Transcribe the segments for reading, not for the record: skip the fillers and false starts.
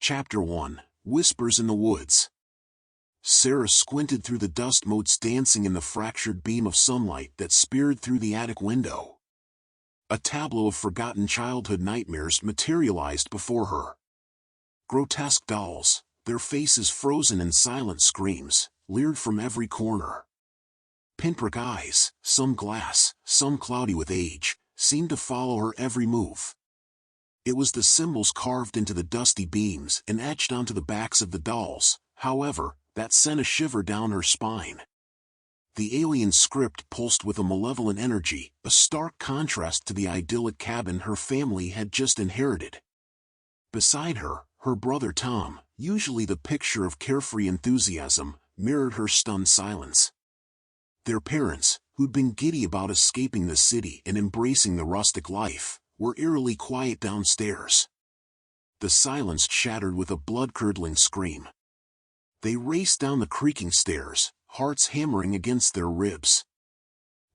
Chapter 1, Whispers in the Woods. Sarah squinted through the dust motes dancing in the fractured beam of sunlight that speared through the attic window. A tableau of forgotten childhood nightmares materialized before her. Grotesque dolls, their faces frozen in silent screams, leered from every corner. Pinprick eyes, some glass, some cloudy with age, seemed to follow her every move. It was the symbols carved into the dusty beams and etched onto the backs of the dolls, however, that sent a shiver down her spine. The alien script pulsed with a malevolent energy, a stark contrast to the idyllic cabin her family had just inherited. Beside her, her brother Tom, usually the picture of carefree enthusiasm, mirrored her stunned silence. Their parents, who'd been giddy about escaping the city and embracing the rustic life, were eerily quiet downstairs. The silence shattered with a blood-curdling scream. They raced down the creaking stairs, hearts hammering against their ribs.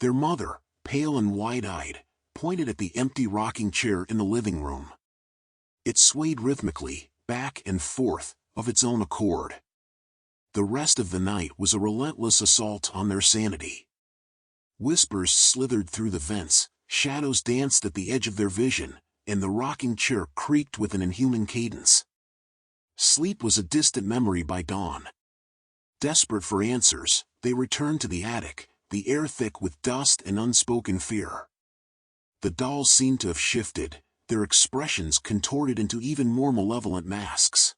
Their mother, pale and wide-eyed, pointed at the empty rocking chair in the living room. It swayed rhythmically, back and forth, of its own accord. The rest of the night was a relentless assault on their sanity. Whispers slithered through the vents, shadows danced at the edge of their vision, and the rocking chair creaked with an inhuman cadence. Sleep was a distant memory by dawn. Desperate for answers, they returned to the attic, the air thick with dust and unspoken fear. The dolls seemed to have shifted, their expressions contorted into even more malevolent masks.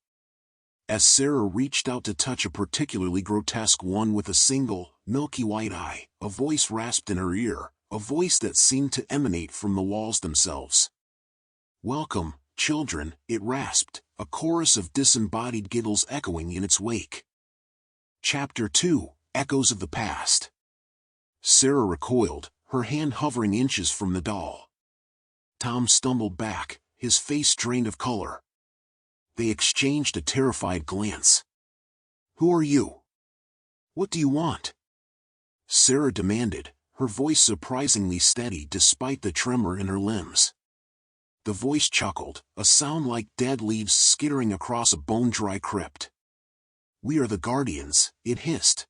As Sarah reached out to touch a particularly grotesque one with a single, milky white eye, a voice rasped in her ear, a voice that seemed to emanate from the walls themselves. "Welcome, children," it rasped, a chorus of disembodied giggles echoing in its wake. Chapter 2, Echoes of the Past. Sarah recoiled, her hand hovering inches from the doll. Tom stumbled back, his face drained of color. They exchanged a terrified glance. "Who are you? What do you want?" Sarah demanded, her voice surprisingly steady despite the tremor in her limbs. The voice chuckled, a sound like dead leaves skittering across a bone-dry crypt. "We are the guardians," it hissed.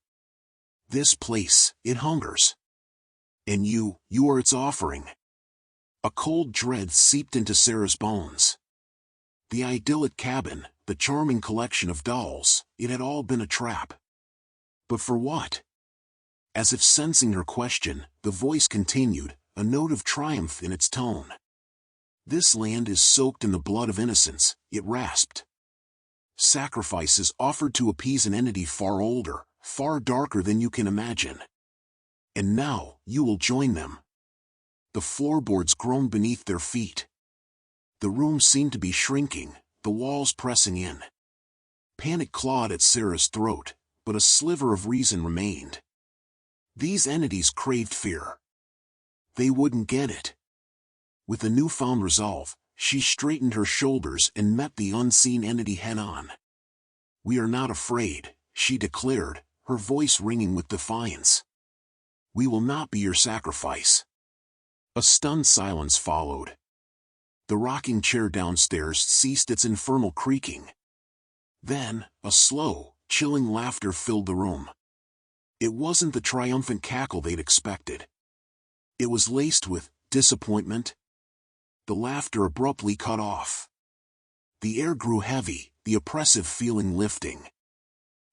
"This place, it hungers. And you are its offering." A cold dread seeped into Sarah's bones. The idyllic cabin, the charming collection of dolls, it had all been a trap. But for what? As if sensing her question, the voice continued, a note of triumph in its tone. "This land is soaked in the blood of innocence," it rasped. "Sacrifices offered to appease an entity far older, far darker than you can imagine. And now, you will join them." The floorboards groaned beneath their feet. The room seemed to be shrinking, the walls pressing in. Panic clawed at Sarah's throat, but a sliver of reason remained. These entities craved fear. They wouldn't get it. With a newfound resolve, she straightened her shoulders and met the unseen entity head-on. "We are not afraid," she declared, her voice ringing with defiance. "We will not be your sacrifice." A stunned silence followed. The rocking chair downstairs ceased its infernal creaking. Then, a slow, chilling laughter filled the room. It wasn't the triumphant cackle they'd expected. It was laced with disappointment. The laughter abruptly cut off. The air grew heavy, the oppressive feeling lifting.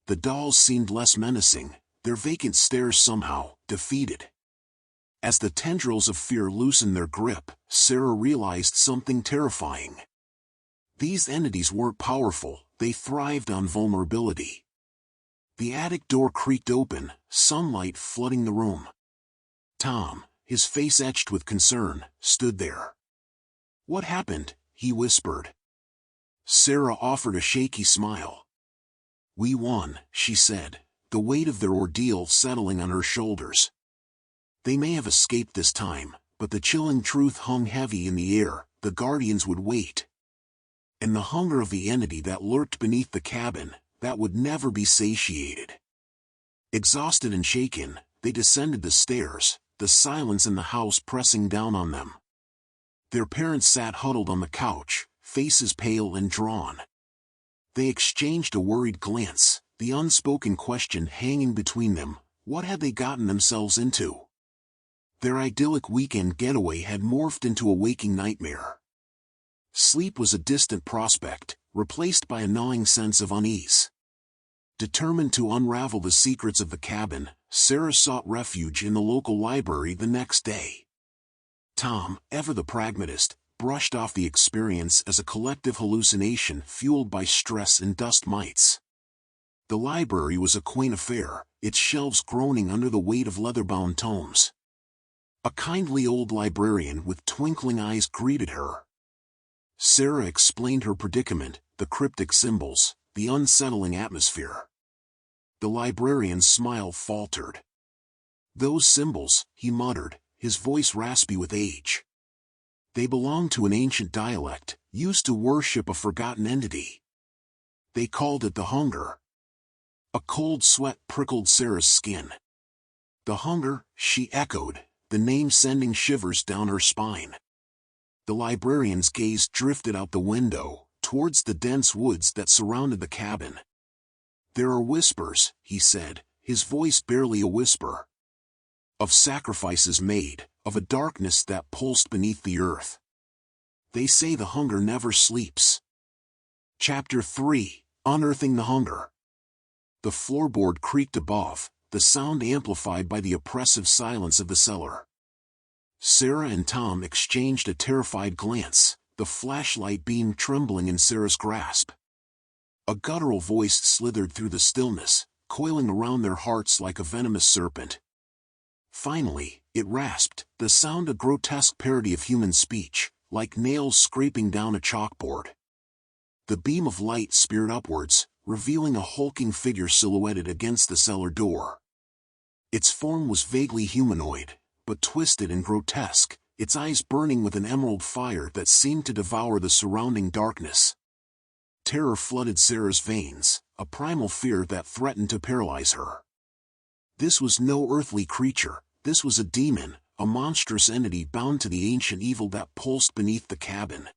The dolls seemed less menacing, their vacant stares somehow defeated. As the tendrils of fear loosened their grip, Sarah realized something terrifying. These entities weren't powerful, they thrived on vulnerability. The attic door creaked open, sunlight flooding the room. Tom, his face etched with concern, stood there. "What happened?" he whispered. Sarah offered a shaky smile. "We won," she said, the weight of their ordeal settling on her shoulders. "They may have escaped this time, but the chilling truth hung heavy in the air, the guardians would wait. And the hunger of the entity that lurked beneath the cabin, that would never be satiated." Exhausted and shaken, they descended the stairs, the silence in the house pressing down on them. Their parents sat huddled on the couch, faces pale and drawn. They exchanged a worried glance, the unspoken question hanging between them: what had they gotten themselves into? Their idyllic weekend getaway had morphed into a waking nightmare. Sleep was a distant prospect, replaced by a gnawing sense of unease. Determined to unravel the secrets of the cabin, Sarah sought refuge in the local library the next day. Tom, ever the pragmatist, brushed off the experience as a collective hallucination fueled by stress and dust mites. The library was a quaint affair, its shelves groaning under the weight of leather-bound tomes. A kindly old librarian with twinkling eyes greeted her. Sarah explained her predicament, the cryptic symbols, the unsettling atmosphere. The librarian's smile faltered. "Those symbols," he muttered, his voice raspy with age. "They belong to an ancient dialect, used to worship a forgotten entity. They called it the hunger." A cold sweat prickled Sarah's skin. "The hunger," she echoed, the name sending shivers down her spine. The librarian's gaze drifted out the window, towards the dense woods that surrounded the cabin. "There are whispers," he said, his voice barely a whisper. "Of sacrifices made, of a darkness that pulsed beneath the earth. They say the hunger never sleeps." Chapter 3: Unearthing the Hunger. The floorboard creaked above, the sound amplified by the oppressive silence of the cellar. Sarah and Tom exchanged a terrified glance, the flashlight beam trembling in Sarah's grasp. A guttural voice slithered through the stillness, coiling around their hearts like a venomous serpent. Finally, it rasped, the sound a grotesque parody of human speech, like nails scraping down a chalkboard. The beam of light speared upwards, revealing a hulking figure silhouetted against the cellar door. Its form was vaguely humanoid, but twisted and grotesque, its eyes burning with an emerald fire that seemed to devour the surrounding darkness. Terror flooded Sarah's veins, a primal fear that threatened to paralyze her. This was no earthly creature, this was a demon, a monstrous entity bound to the ancient evil that pulsed beneath the cabin.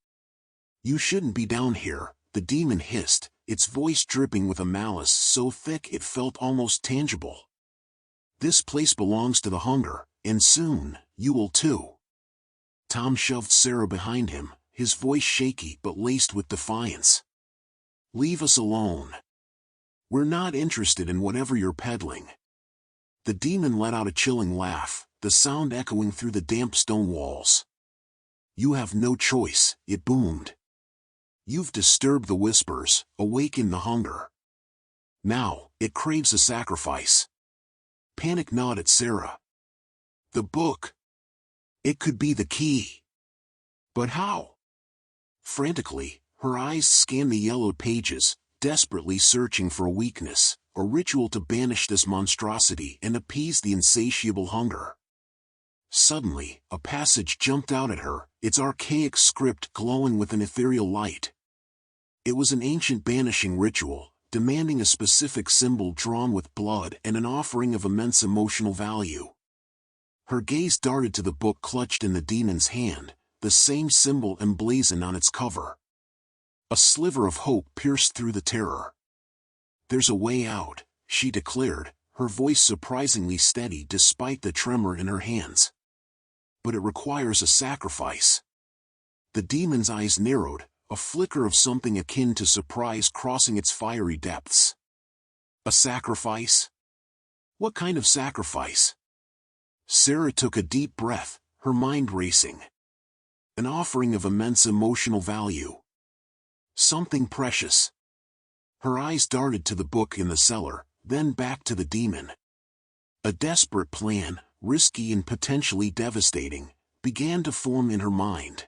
"You shouldn't be down here," the demon hissed, its voice dripping with a malice so thick it felt almost tangible. "This place belongs to the hunger, and soon, you will too." Tom shoved Sarah behind him, his voice shaky but laced with defiance. "Leave us alone. We're not interested in whatever you're peddling." The demon let out a chilling laugh, the sound echoing through the damp stone walls. "You have no choice," it boomed. "You've disturbed the whispers, awakened the hunger. Now, it craves a sacrifice." Panic gnawed at Sarah. The book. It could be the key. But how? Frantically, her eyes scanned the yellowed pages, desperately searching for a weakness, a ritual to banish this monstrosity and appease the insatiable hunger. Suddenly, a passage jumped out at her, its archaic script glowing with an ethereal light. It was an ancient banishing ritual, demanding a specific symbol drawn with blood and an offering of immense emotional value. Her gaze darted to the book clutched in the demon's hand, the same symbol emblazoned on its cover. A sliver of hope pierced through the terror. "There's a way out," she declared, her voice surprisingly steady despite the tremor in her hands. "But it requires a sacrifice." The demon's eyes narrowed, a flicker of something akin to surprise crossing its fiery depths. "A sacrifice? What kind of sacrifice?" Sarah took a deep breath, her mind racing. "An offering of immense emotional value. Something precious." Her eyes darted to the book in the cellar, then back to the demon. A desperate plan, risky and potentially devastating, began to form in her mind.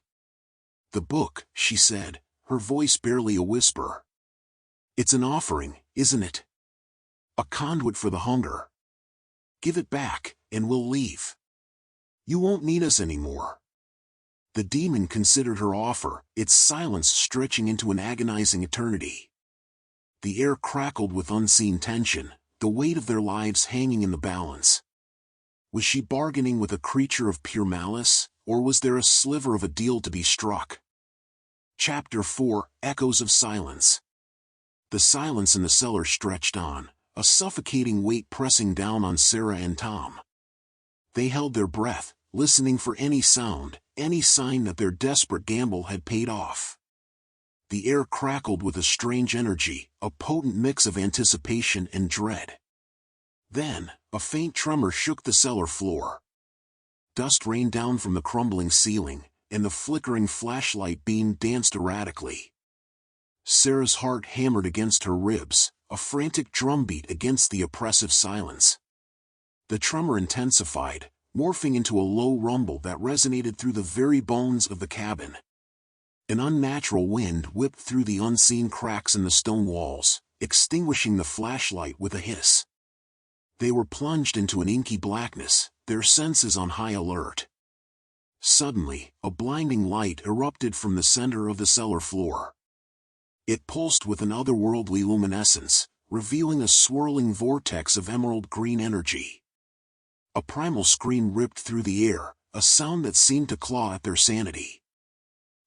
"The book," she said, her voice barely a whisper. "It's an offering, isn't it? A conduit for the hunger. Give it back, and we'll leave. You won't need us anymore." The demon considered her offer, its silence stretching into an agonizing eternity. The air crackled with unseen tension, the weight of their lives hanging in the balance. Was she bargaining with a creature of pure malice, or was there a sliver of a deal to be struck? Chapter 4: Echoes of Silence. The silence in the cellar stretched on, a suffocating weight pressing down on Sarah and Tom. They held their breath, listening for any sound, any sign that their desperate gamble had paid off. The air crackled with a strange energy, a potent mix of anticipation and dread. Then, a faint tremor shook the cellar floor. Dust rained down from the crumbling ceiling, and the flickering flashlight beam danced erratically. Sarah's heart hammered against her ribs, a frantic drumbeat against the oppressive silence. The tremor intensified, morphing into a low rumble that resonated through the very bones of the cabin. An unnatural wind whipped through the unseen cracks in the stone walls, extinguishing the flashlight with a hiss. They were plunged into an inky blackness, their senses on high alert. Suddenly, a blinding light erupted from the center of the cellar floor. It pulsed with an otherworldly luminescence, revealing a swirling vortex of emerald green energy. A primal scream ripped through the air, a sound that seemed to claw at their sanity.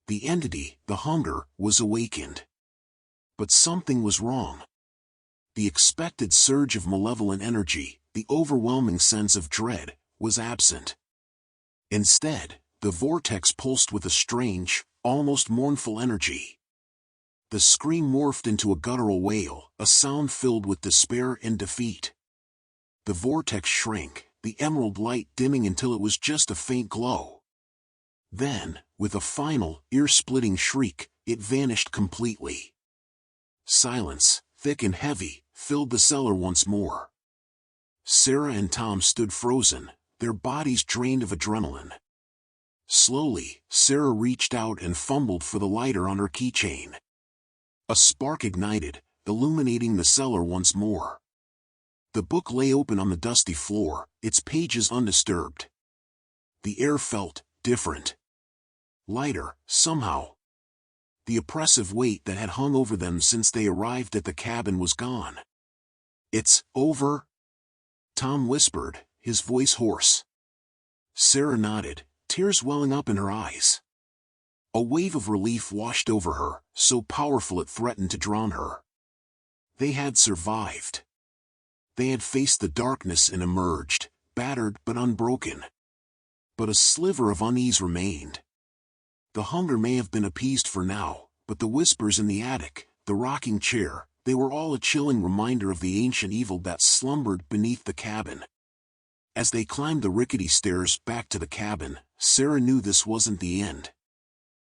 The entity, the hunger, was awakened. But something was wrong. The expected surge of malevolent energy, the overwhelming sense of dread, was absent. Instead, the vortex pulsed with a strange, almost mournful energy. The scream morphed into a guttural wail, a sound filled with despair and defeat. The vortex shrank, the emerald light dimming until it was just a faint glow. Then, with a final, ear-splitting shriek, it vanished completely. Silence, thick and heavy, filled the cellar once more. Sarah and Tom stood frozen, their bodies drained of adrenaline. Slowly, Sarah reached out and fumbled for the lighter on her keychain. A spark ignited, illuminating the cellar once more. The book lay open on the dusty floor, its pages undisturbed. The air felt different. Lighter, somehow. The oppressive weight that had hung over them since they arrived at the cabin was gone. "It's over?" Tom whispered, his voice hoarse. Sarah nodded, tears welling up in her eyes. A wave of relief washed over her, so powerful it threatened to drown her. They had survived. They had faced the darkness and emerged, battered but unbroken. But a sliver of unease remained. The hunger may have been appeased for now, but the whispers in the attic, the rocking chair, they were all a chilling reminder of the ancient evil that slumbered beneath the cabin. As they climbed the rickety stairs back to the cabin, Sarah knew this wasn't the end.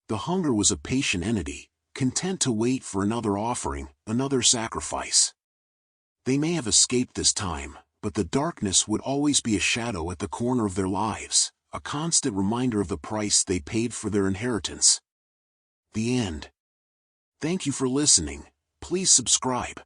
The hunger was a patient entity, content to wait for another offering, another sacrifice. They may have escaped this time, but the darkness would always be a shadow at the corner of their lives, a constant reminder of the price they paid for their inheritance. The end. Thank you for listening. Please subscribe.